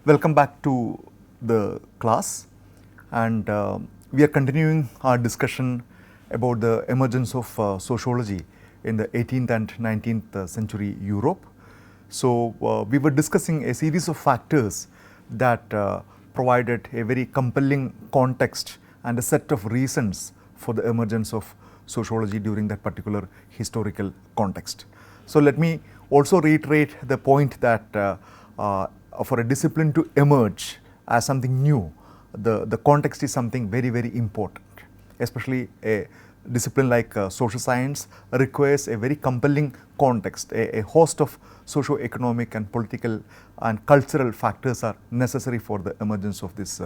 Welcome back to the class, and we are continuing our discussion about the emergence of sociology in the 18th and 19th century Europe. So, we were discussing a series of factors that provided a very compelling context and a set of reasons for the emergence of sociology during that particular historical context. So, let me also reiterate the point that for a discipline to emerge as something new, the context is something very, very important, especially a discipline like social science requires a very compelling context. A host of socio-economic and political and cultural factors are necessary for the emergence of this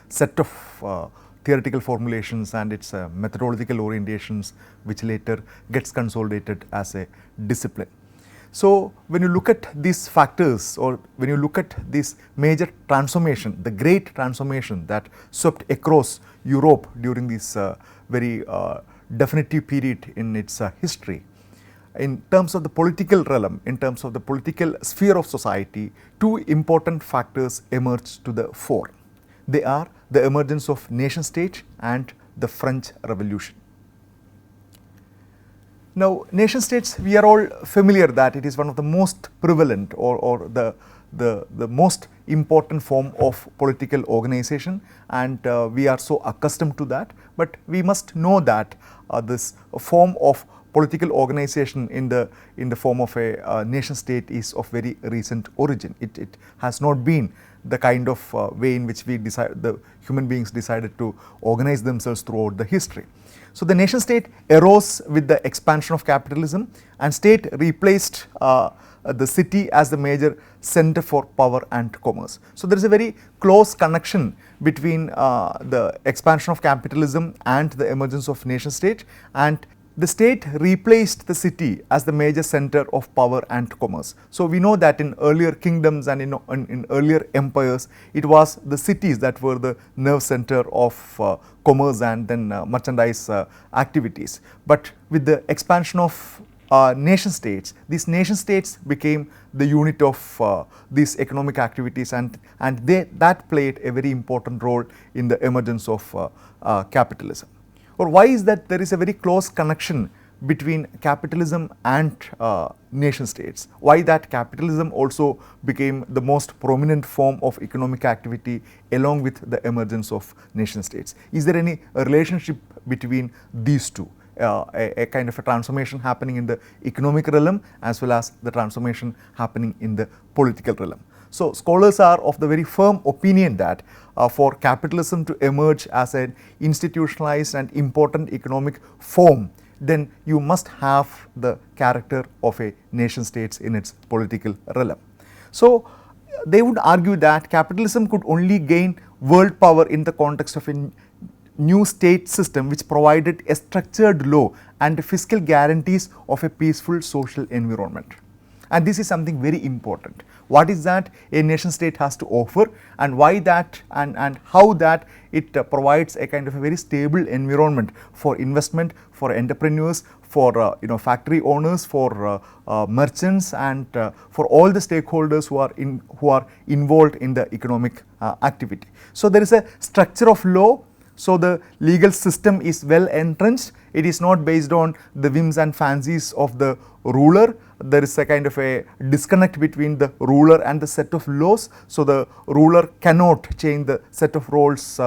set of theoretical formulations and its methodological orientations, which later gets consolidated as a discipline. So, when you look at these factors, or when you look at this major transformation, the great transformation that swept across Europe during this very definitive period in its history, in terms of the political realm, in terms of the political sphere of society, two important factors emerged to the fore. They are the emergence of nation state and the French Revolution. Now, nation states, we are all familiar that it is one of the most prevalent or the most important form of political organization, and we are so accustomed to that. But we must know that this form of political organization in the form of a nation state is of very recent origin. It has not been the kind of way in which the human beings decided to organize themselves throughout the history. So, the nation state arose with the expansion of capitalism, and state replaced the city as the major center for power and commerce. So, there is a very close connection between the expansion of capitalism and the emergence of nation state, and the state replaced the city as the major center of power and commerce. So, we know that in earlier kingdoms and in earlier empires, it was the cities that were the nerve center of commerce and then merchandise activities. But with the expansion of nation states, these nation states became the unit of these economic activities, and that played a very important role in the emergence of capitalism. Or why is that there is a very close connection between capitalism and nation states? Why that capitalism also became the most prominent form of economic activity along with the emergence of nation states? Is there any relationship between these two? A kind of a transformation happening in the economic realm as well as the transformation happening in the political realm. So, scholars are of the very firm opinion that for capitalism to emerge as an institutionalized and important economic form, then you must have the character of a nation state in its political realm. So, they would argue that capitalism could only gain world power in the context of a new state system which provided a structured law and fiscal guarantees of a peaceful social environment. And this is something very important. What is that a nation state has to offer, and why that and how that it provides a kind of a very stable environment for investment, for entrepreneurs, for factory owners, for merchants, and for all the stakeholders who are involved in the economic activity. So, there is a structure of law. So, the legal system is well entrenched. It is not based on the whims and fancies of the ruler. There is a kind of a disconnect between the ruler and the set of laws. So, the ruler cannot change the set of roles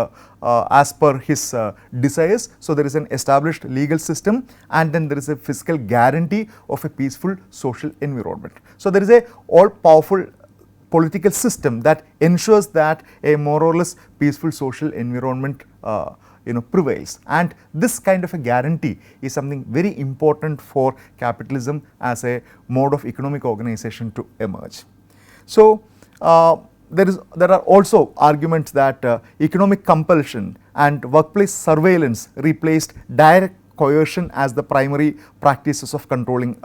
as per his desires. So, there is an established legal system, and then there is a fiscal guarantee of a peaceful social environment. So, there is a all powerful political system that ensures that a more or less peaceful social environment prevails, and this kind of a guarantee is something very important for capitalism as a mode of economic organization to emerge. So, there are also arguments that economic compulsion and workplace surveillance replaced direct coercion as the primary practices of controlling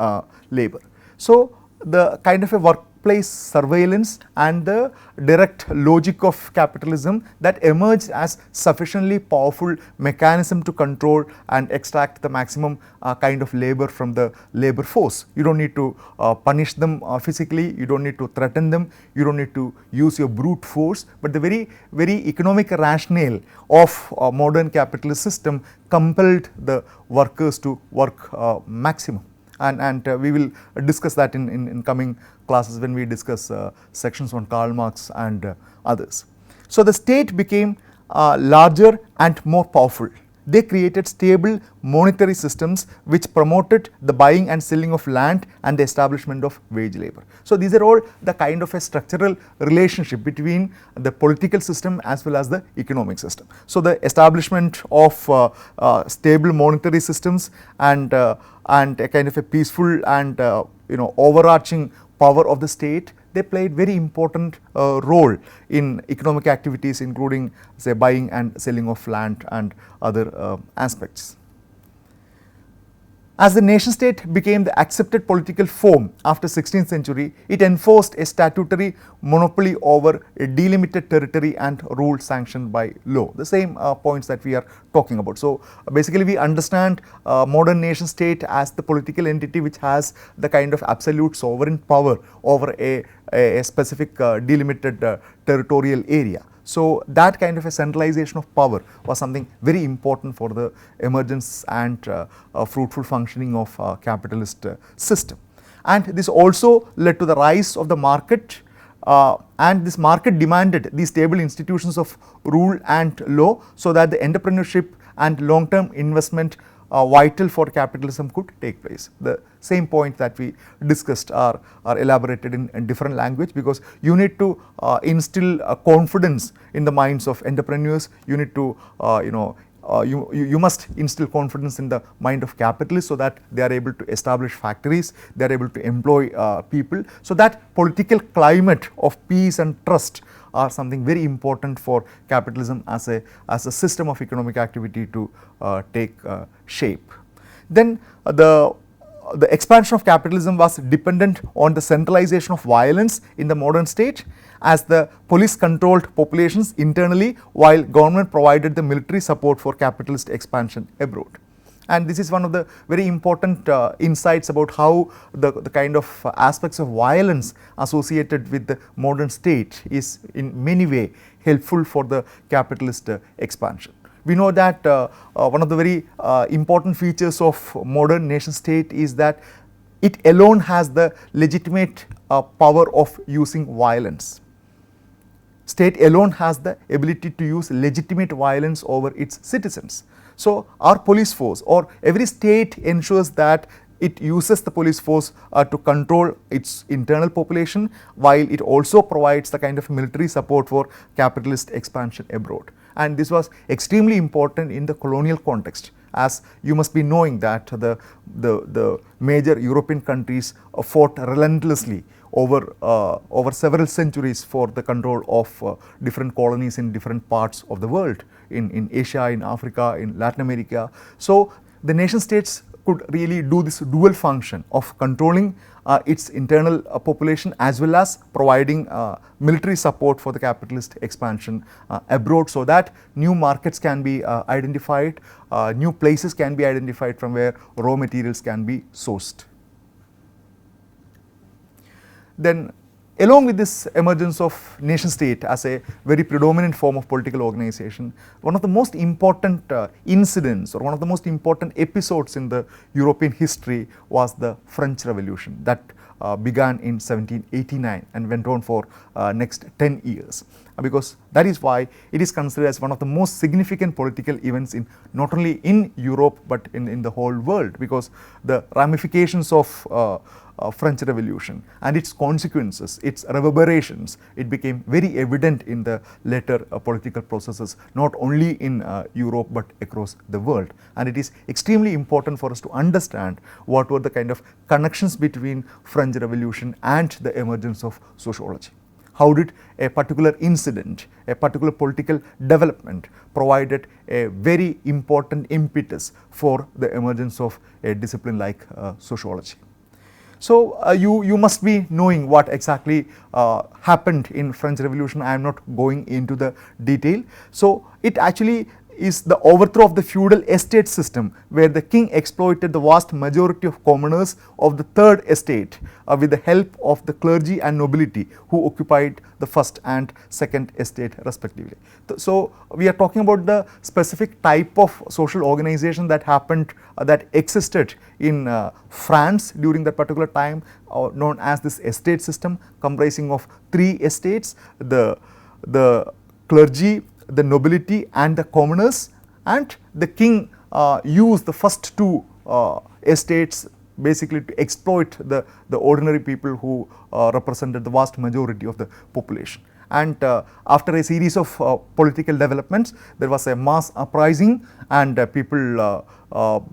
labor. So, the kind of a workplace surveillance and the direct logic of capitalism that emerged as sufficiently powerful mechanism to control and extract the maximum kind of labor from the labor force. You don't need to punish them physically, you don't need to threaten them, you don't need to use your brute force, but the very economic rationale of modern capitalist system compelled the workers to work maximum. And we will discuss that in coming classes when we discuss sections on Karl Marx and others. So, the state became larger and more powerful. They created stable monetary systems which promoted the buying and selling of land and the establishment of wage labor. So, these are all the kind of a structural relationship between the political system as well as the economic system. So, the establishment of stable monetary systems and a kind of a peaceful and overarching power of the state, they played very important role in economic activities, including say buying and selling of land and other aspects. As the nation state became the accepted political form after 16th century, it enforced a statutory monopoly over a delimited territory and rule sanctioned by law. The same points that we are talking about. So, basically we understand modern nation state as the political entity which has the kind of absolute sovereign power over a specific delimited territorial area. So, that kind of a centralization of power was something very important for the emergence and fruitful functioning of capitalist system. And this also led to the rise of the market, and this market demanded these stable institutions of rule and law, so that the entrepreneurship and long term investment vital for capitalism could take place. The same point that we discussed are elaborated in different language, because you need to instill confidence in the minds of entrepreneurs. You need to you must instill confidence in the mind of capitalists, so that they are able to establish factories, they are able to employ people. So, that political climate of peace and trust are something very important for capitalism as a system of economic activity to take shape. Then the expansion of capitalism was dependent on the centralization of violence in the modern state, as the police controlled populations internally while government provided the military support for capitalist expansion abroad. And this is one of the very important insights about how the kind of aspects of violence associated with the modern state is in many ways helpful for the capitalist expansion. We know that one of the very important features of modern nation state is that it alone has the legitimate power of using violence. State alone has the ability to use legitimate violence over its citizens. So, our police force, or every state ensures that it uses the police force to control its internal population, while it also provides the kind of military support for capitalist expansion abroad. And this was extremely important in the colonial context, as you must be knowing that the major European countries fought relentlessly over several centuries for the control of different colonies in different parts of the world, in Asia, in Africa, in Latin America. So, the nation states could really do this dual function of controlling its internal population as well as providing military support for the capitalist expansion abroad, so that new markets can be identified, new places can be identified from where raw materials can be sourced. Then, along with this emergence of nation state as a very predominant form of political organization, one of the most important incidents, or one of the most important episodes in the European history was the French Revolution that began in 1789 and went on for next 10 years. Because that is why it is considered as one of the most significant political events in not only in Europe but in the whole world, because the ramifications of French Revolution and its consequences, its reverberations, it became very evident in the later political processes, not only in Europe but across the world. And it is extremely important for us to understand what were the kind of connections between French Revolution and the emergence of sociology. How did a particular incident, a particular political development provided a very important impetus for the emergence of a discipline like sociology. So, you must be knowing what exactly happened in French Revolution. I am not going into the detail. So, it actually is the overthrow of the feudal estate system, where the king exploited the vast majority of commoners of the third estate with the help of the clergy and nobility who occupied the first and second estate respectively. So, we are talking about the specific type of social organization that happened, that existed in France during that particular time, known as this estate system, comprising of 3 estates: the clergy, the nobility and the commoners, and the king used the first 2 estates basically to exploit the ordinary people who represented the vast majority of the population. And after a series of political developments, there was a mass uprising, and people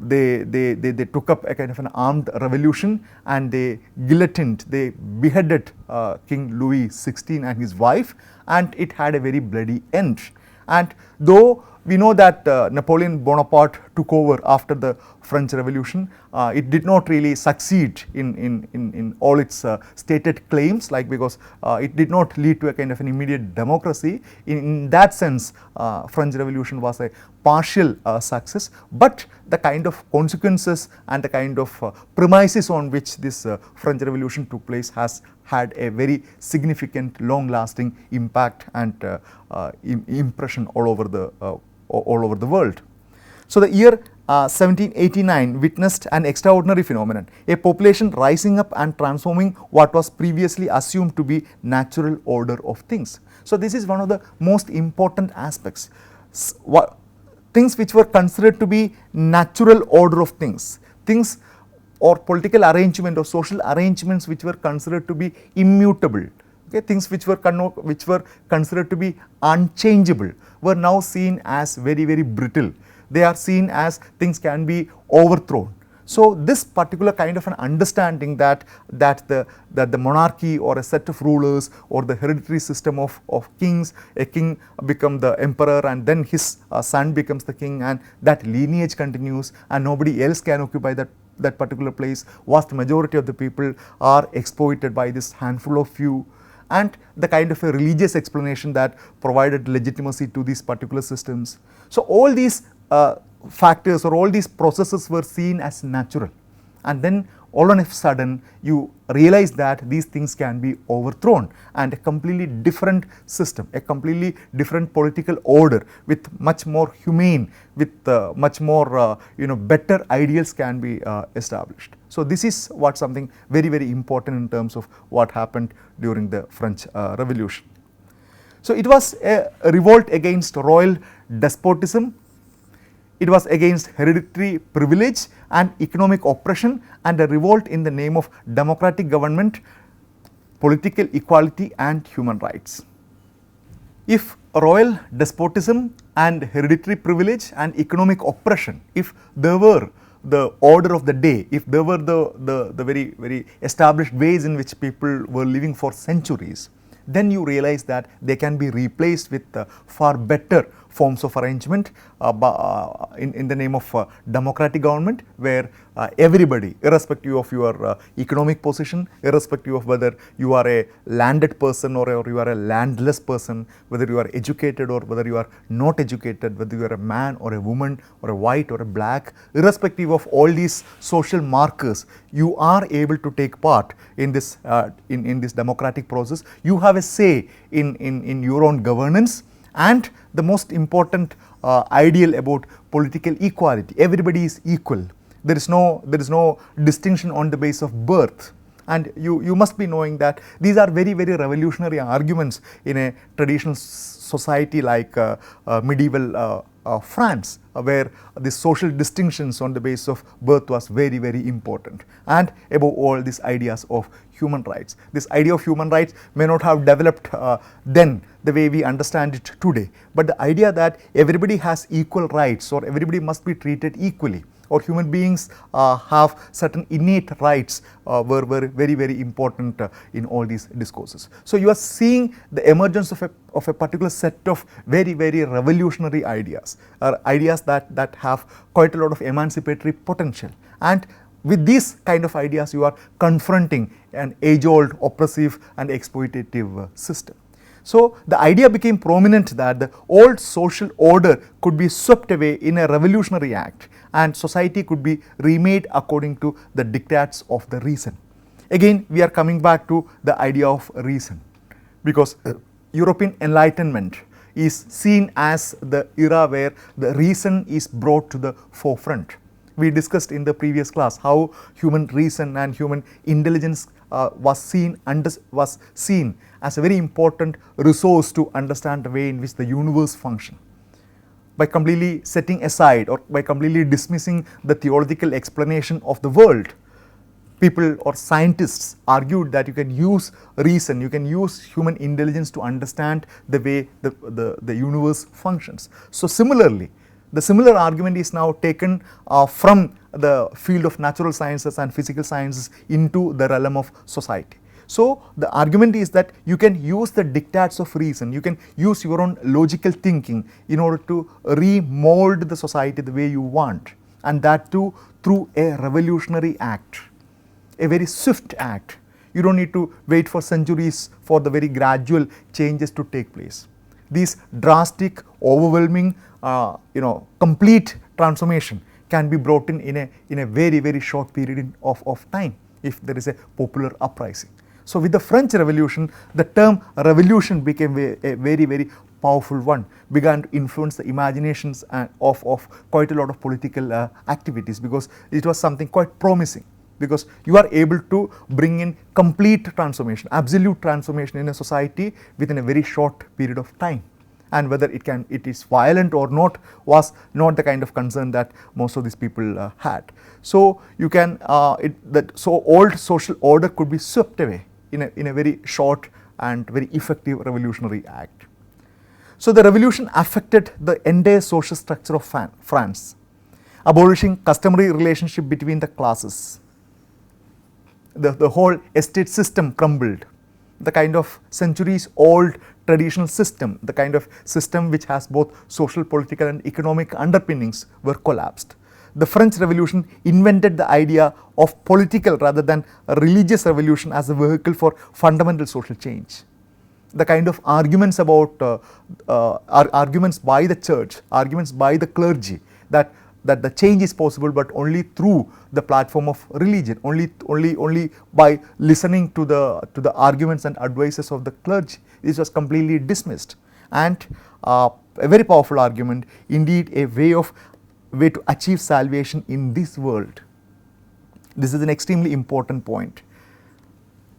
they took up a kind of an armed revolution, and they guillotined, they beheaded King Louis XVI and his wife, and it had a very bloody end. And though we know that Napoleon Bonaparte took over after the French Revolution, it did not really succeed in all its stated claims, like, because it did not lead to a kind of an immediate democracy. In that sense, French Revolution was a partial success, but the kind of consequences and the kind of premises on which this French Revolution took place has had a very significant, long-lasting impact and impression all over the world. So, the year 1789 witnessed an extraordinary phenomenon, a population rising up and transforming what was previously assumed to be natural order of things. So, this is one of the most important aspects. Things which were considered to be natural order of things, things or political arrangement or social arrangements which were considered to be immutable, okay, things which were considered to be unchangeable, were now seen as very, very brittle. They are seen as things can be overthrown. So, this particular kind of an understanding that the monarchy or a set of rulers or the hereditary system of kings, a king becomes the emperor and then his son becomes the king, and that lineage continues and nobody else can occupy that particular place. Vast majority of the people are exploited by this handful of few, and the kind of a religious explanation that provided legitimacy to these particular systems. So, all these factors or all these processes were seen as natural, and then all on a sudden you realize that these things can be overthrown, and a completely different system, a completely different political order with much more humane, with much more better ideals can be established. So, this is what something very, very important in terms of what happened during the French Revolution. So, it was a revolt against royal despotism. It was against hereditary privilege and economic oppression, and a revolt in the name of democratic government, political equality and human rights. If royal despotism and hereditary privilege and economic oppression, if there were the order of the day, if there were the very, very established ways in which people were living for centuries, then you realize that they can be replaced with far better forms of arrangement in the name of democratic government, where everybody, irrespective of your economic position, irrespective of whether you are a landed person or you are a landless person, whether you are educated or whether you are not educated, whether you are a man or a woman or a white or a black, irrespective of all these social markers, you are able to take part in this democratic process. You have a say in your own governance. And the most important ideal about political equality, everybody is equal. There is no distinction on the basis of birth. And you must be knowing that these are very, very revolutionary arguments in a traditional society like medieval France, where the social distinctions on the basis of birth was very, very important. And above all, these ideas of human rights. This idea of human rights may not have developed then the way we understand it today, but the idea that everybody has equal rights or everybody must be treated equally, or human beings have certain innate rights were very, very important in all these discourses. So, you are seeing the emergence of a particular set of very, very revolutionary ideas, ideas that have quite a lot of emancipatory potential. And with these kind of ideas, you are confronting an age-old oppressive and exploitative system. So, the idea became prominent that the old social order could be swept away in a revolutionary act, and society could be remade according to the dictates of the reason. Again, we are coming back to the idea of reason, because European Enlightenment is seen as the era where the reason is brought to the forefront. We discussed in the previous class how human reason and human intelligence was seen as a very important resource to understand the way in which the universe functions. By completely setting aside or by completely dismissing the theological explanation of the world, people or scientists argued that you can use reason, you can use human intelligence to understand the way the universe functions. So, similarly, the similar argument is now taken from the field of natural sciences and physical sciences into the realm of society. So, the argument is that you can use the dictates of reason, you can use your own logical thinking in order to remold the society the way you want, and that too through a revolutionary act, a very swift act. You don't need to wait for centuries for the very gradual changes to take place. These drastic, overwhelming, complete transformation can be brought in a very, very short period of time if there is a popular uprising. So, with the French Revolution, the term revolution became a very, very powerful one, began to influence the imaginations of quite a lot of political activities, because it was something quite promising, because you are able to bring in complete transformation, absolute transformation in a society within a very short period of time. And whether it is violent or not was not the kind of concern that most of these people had. So, you can old social order could be swept away in a very short and very effective revolutionary act. So, the revolution affected the entire social structure of France, abolishing customary relationship between the classes. The whole estate system crumbled. The kind of centuries old traditional system, the kind of system which has both social, political and economic underpinnings, were collapsed. The French Revolution invented the idea of political rather than a religious revolution as a vehicle for fundamental social change. The kind of arguments about arguments by the church, arguments by the clergy, that the change is possible but only through the platform of religion, only by listening to the arguments and advices of the clergy. This was completely dismissed, and a very powerful argument, indeed a way to achieve salvation in this world. This is an extremely important point,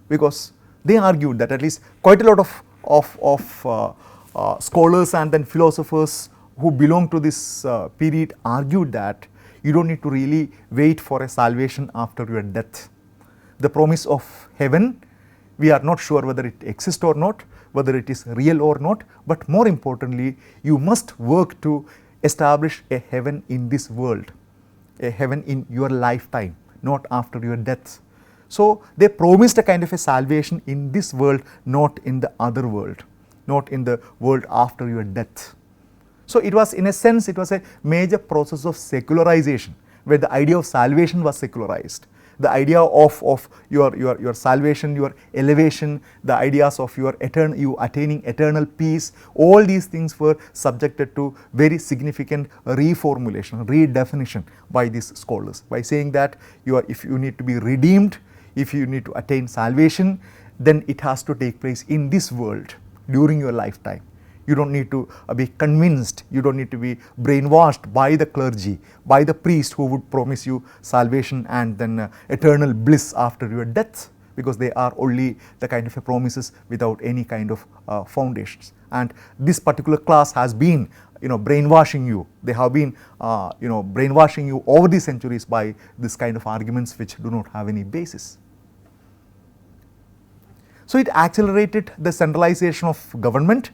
because they argued that at least quite a lot of scholars and then philosophers who belong to this period argued that you don't need to really wait for a salvation after your death. The promise of heaven, we are not sure whether it exists or not, whether it is real or not, but more importantly, you must work to establish a heaven in this world, a heaven in your lifetime, not after your death. So, they promised a kind of a salvation in this world, not in the other world, not in the world after your death. So, it was, in a sense, it was a major process of secularization, where the idea of salvation was secularized. The idea of your salvation, your elevation, the ideas of you attaining eternal peace, all these things were subjected to very significant reformulation, redefinition by these scholars, by saying that if you need to be redeemed, if you need to attain salvation, then it has to take place in this world during your lifetime. You don't need to be convinced, you don't need to be brainwashed by the clergy, by the priest who would promise you salvation and then eternal bliss after your death, because they are only the kind of promises without any kind of foundations. And this particular class has been brainwashing you. They have been brainwashing you over the centuries by this kind of arguments which do not have any basis. So, it accelerated the centralization of government,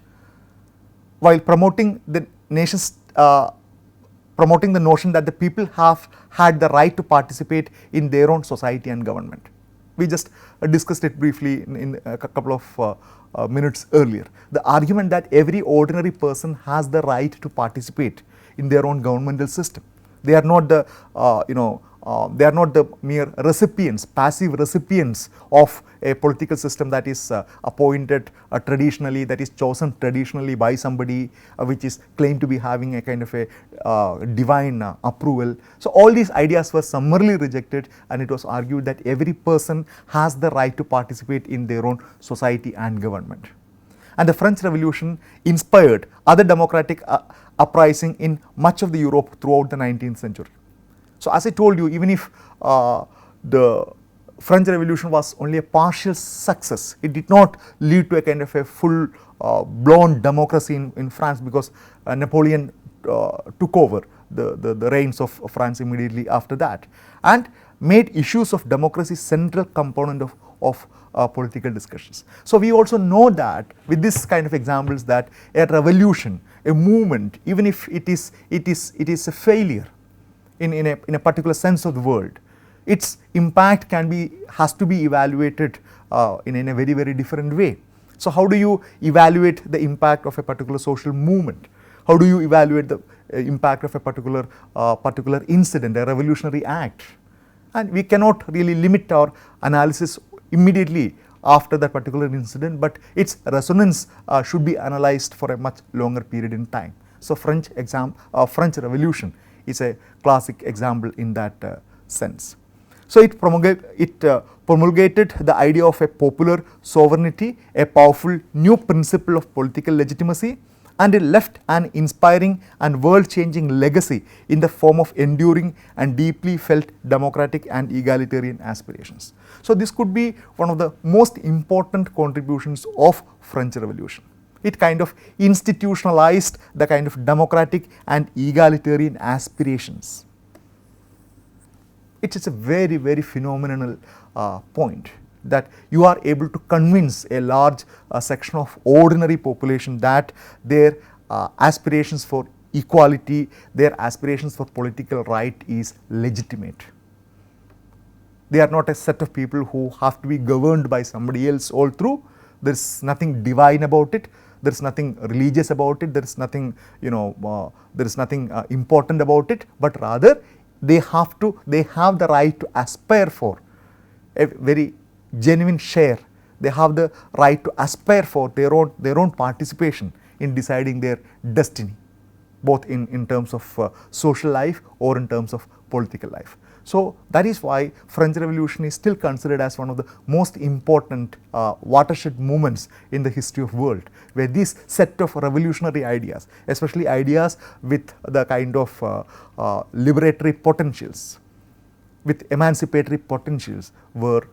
while promoting the notion that the people have had the right to participate in their own society and government. We just discussed it briefly in a couple of minutes earlier. The argument that every ordinary person has the right to participate in their own governmental system. They are not the they are not the mere recipients, passive recipients of a political system that is appointed traditionally, that is chosen traditionally by somebody which is claimed to be having a kind of a divine approval. So, all these ideas were summarily rejected, and it was argued that every person has the right to participate in their own society and government. And the French Revolution inspired other democratic uprising in much of the Europe throughout the 19th century. So, as I told you, even if the French Revolution was only a partial success, it did not lead to a kind of a full blown democracy in France, because Napoleon took over the reins of France immediately after that, and made issues of democracy central component of political discussions. So, we also know that with this kind of examples that a revolution, a movement, even if it is a failure in a particular sense of the word, its impact has to be evaluated in a very different way. So, how do you evaluate the impact of a particular social movement? How do you evaluate the impact of a particular incident, a revolutionary act? And we cannot really limit our analysis immediately after that particular incident, but its resonance should be analyzed for a much longer period in time. So, French Revolution is a classic example in that sense. So, it promulgated the idea of a popular sovereignty, a powerful new principle of political legitimacy, and it left an inspiring and world-changing legacy in the form of enduring and deeply felt democratic and egalitarian aspirations. So, this could be one of the most important contributions of French Revolution. It kind of institutionalized the kind of democratic and egalitarian aspirations. It is a very phenomenal point, that you are able to convince a large section of ordinary population that their aspirations for equality, their aspirations for political right is legitimate. They are not a set of people who have to be governed by somebody else all through. There is nothing divine about it. There is nothing religious about it. There is nothing, there is nothing important about it. But rather, they have the right to aspire for a very genuine share. They have the right to aspire for their own participation in deciding their destiny, both in terms of social life or in terms of political life. So, that is why French Revolution is still considered as one of the most important watershed movements in the history of world, where this set of revolutionary ideas, especially ideas with the kind of liberatory potentials, with emancipatory potentials, were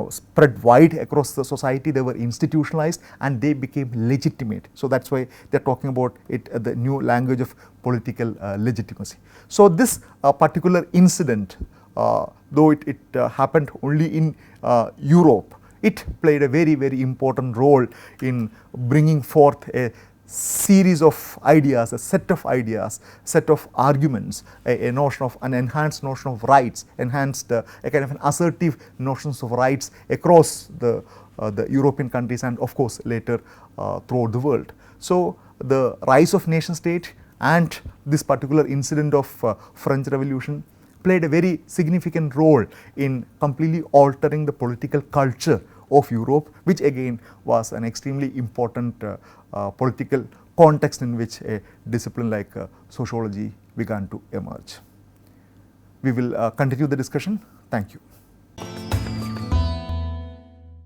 spread wide across the society. They were institutionalized and they became legitimate. So, that is why they are talking about it, the new language of political legitimacy. So, this particular incident, though it happened only in Europe, it played a very important role in bringing forth a series of ideas, a set of ideas, set of arguments, a notion of an enhanced notion of rights, enhanced a kind of an assertive notions of rights across the European countries, and of course later throughout the world. So, the rise of nation state and this particular incident of French Revolution played a very significant role in completely altering the political culture of Europe, which again was an extremely important political context in which a discipline like sociology began to emerge. We will continue the discussion. Thank you.